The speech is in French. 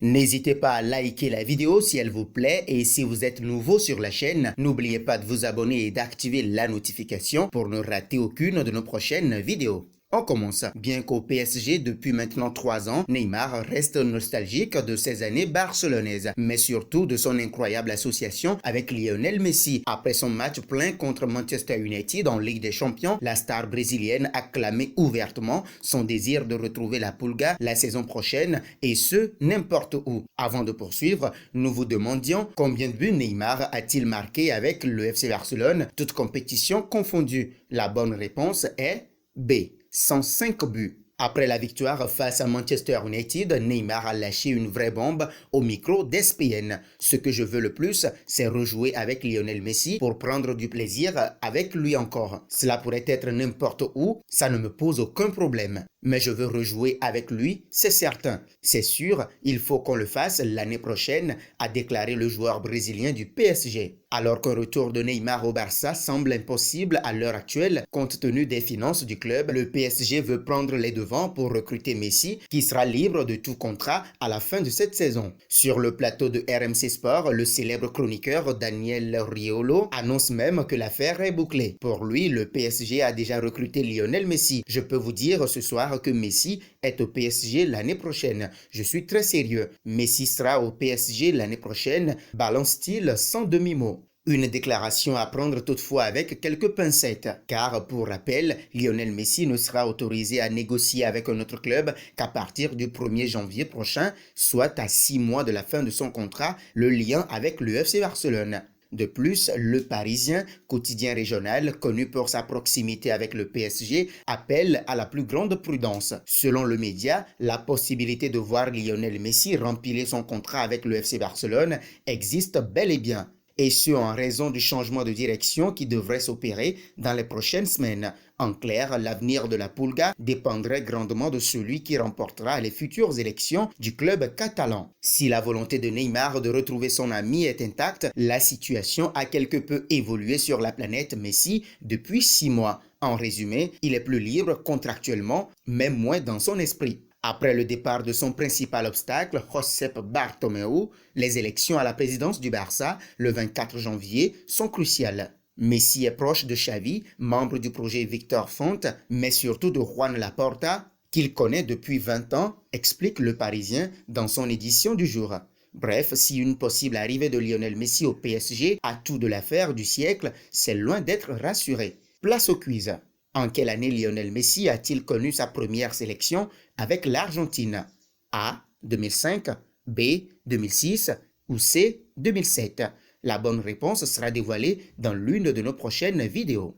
N'hésitez pas à liker la vidéo si elle vous plaît et si vous êtes nouveau sur la chaîne, n'oubliez pas de vous abonner et d'activer la notification pour ne rater aucune de nos prochaines vidéos. On commence. Bien qu'au PSG depuis maintenant 3 ans, Neymar reste nostalgique de ses années barcelonaises, mais surtout de son incroyable association avec Lionel Messi. Après son match plein contre Manchester United en Ligue des Champions, la star brésilienne a clamé ouvertement son désir de retrouver la Pulga la saison prochaine et ce, n'importe où. Avant de poursuivre, nous vous demandions combien de buts Neymar a-t-il marqué avec le FC Barcelone, toutes compétitions confondues. La bonne réponse est B. 105 buts. Après la victoire face à Manchester United, Neymar a lâché une vraie bombe au micro d'ESPN. Ce que je veux le plus, c'est rejouer avec Lionel Messi pour prendre du plaisir avec lui encore. Cela pourrait être n'importe où, ça ne me pose aucun problème. Mais je veux rejouer avec lui, c'est certain. C'est sûr, il faut qu'on le fasse l'année prochaine, a déclaré le joueur brésilien du PSG. Alors qu'un retour de Neymar au Barça semble impossible à l'heure actuelle, compte tenu des finances du club, le PSG veut prendre les devants pour recruter Messi, qui sera libre de tout contrat à la fin de cette saison. Sur le plateau de RMC Sport, le célèbre chroniqueur Daniel Riolo annonce même que l'affaire est bouclée. Pour lui, le PSG a déjà recruté Lionel Messi. Je peux vous dire ce soir que Messi est au PSG l'année prochaine. Je suis très sérieux. Messi sera au PSG l'année prochaine, balance-t-il sans demi-mot. Une déclaration à prendre toutefois avec quelques pincettes, car pour rappel, Lionel Messi ne sera autorisé à négocier avec un autre club qu'à partir du 1er janvier prochain, soit à 6 mois de la fin de son contrat, le lien avec le FC Barcelone. De plus, Le Parisien, quotidien régional connu pour sa proximité avec le PSG, appelle à la plus grande prudence. Selon le média, la possibilité de voir Lionel Messi remplir son contrat avec le FC Barcelone existe bel et bien, et ce en raison du changement de direction qui devrait s'opérer dans les prochaines semaines. En clair, l'avenir de la Pulga dépendrait grandement de celui qui remportera les futures élections du club catalan. Si la volonté de Neymar de retrouver son ami est intacte, la situation a quelque peu évolué sur la planète Messi depuis 6 mois. En résumé, il est plus libre contractuellement, mais moins dans son esprit. Après le départ de son principal obstacle, Josep Bartomeu, les élections à la présidence du Barça, le 24 janvier, sont cruciales. Messi est proche de Xavi, membre du projet Victor Font, mais surtout de Juan Laporta, qu'il connaît depuis 20 ans, explique Le Parisien dans son édition du jour. Bref, si une possible arrivée de Lionel Messi au PSG a tout de l'affaire du siècle, c'est loin d'être rassuré. Place au quiz. En quelle année Lionel Messi a-t-il connu sa première sélection avec l'Argentine? A. 2005, B. 2006 ou C. 2007? La bonne réponse sera dévoilée dans l'une de nos prochaines vidéos.